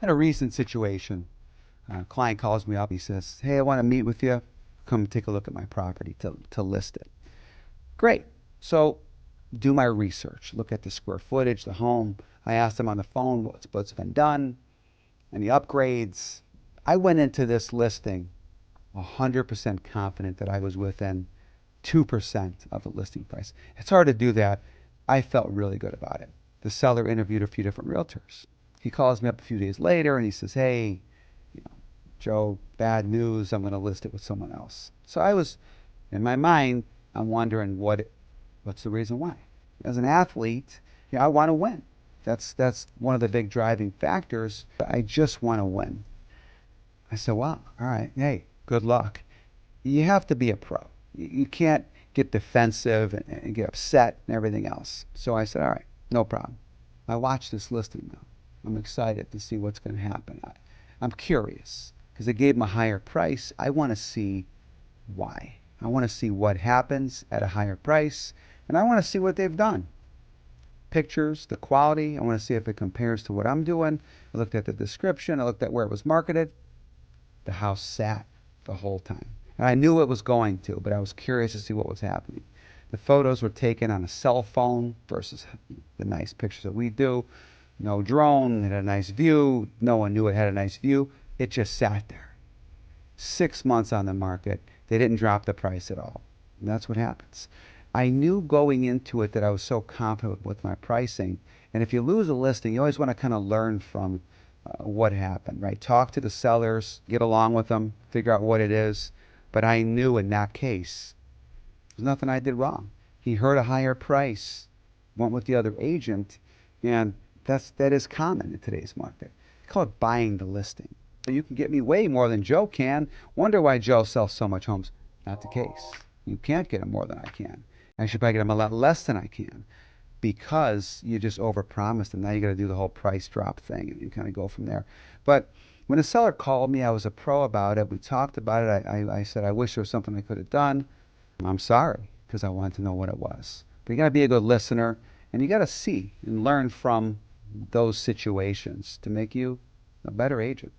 Had a recent situation. A client calls me up. He says, "Hey, I want to meet with you. Come take a look at my property to list it." Great. So do my research. Look at the square footage, the home. I asked him on the phone what's been done, any upgrades. I went into this listing 100% confident that I was within 2% of the listing price. It's hard to do that. I felt really good about it. The seller interviewed a few different realtors. He calls me up a few days later and he says, "Hey, you know, Joe, bad news. I'm going to list it with someone else." So I was, in my mind, I'm wondering what's the reason why. As an athlete, I want to win. That's one of the big driving factors. I just want to win. I said, "Wow, all right, hey, good luck." You have to be a pro. You can't get defensive and get upset and everything else. So I said, "All right, no problem." I watched this listing now. I'm excited to see what's going to happen. I'm curious because they gave them a higher price. I want to see why. I want to see what happens at a higher price, and I want to see what they've done. Pictures, the quality. I want to see if it compares to what I'm doing. I looked at the description. I looked at where it was marketed. The house sat the whole time. And I knew it was going to, but I was curious to see what was happening. The photos were taken on a cell phone versus the nice pictures that we do. No drone, it had a nice view. No one knew it had a nice view. It just sat there. 6 months on the market. They didn't drop the price at all. And that's what happens. I knew going into it that I was so confident with my pricing. And if you lose a listing, you always want to kind of learn from what happened, right? Talk to the sellers, get along with them, figure out what it is. But I knew in that case, there's nothing I did wrong. He heard a higher price, went with the other agent, and that is common in today's market. They call it buying the listing. You can get me way more than Joe can. Wonder why Joe sells so much homes. Not the case. You can't get him more than I can. I should probably get him a lot less than I can because you just overpromised and now you got to do the whole price drop thing and you kind of go from there. But when the seller called me, I was a pro about it. We talked about it. I said, I wish there was something I could have done. I'm sorry because I wanted to know what it was. But you got to be a good listener and you got to see and learn from those situations to make you a better agent.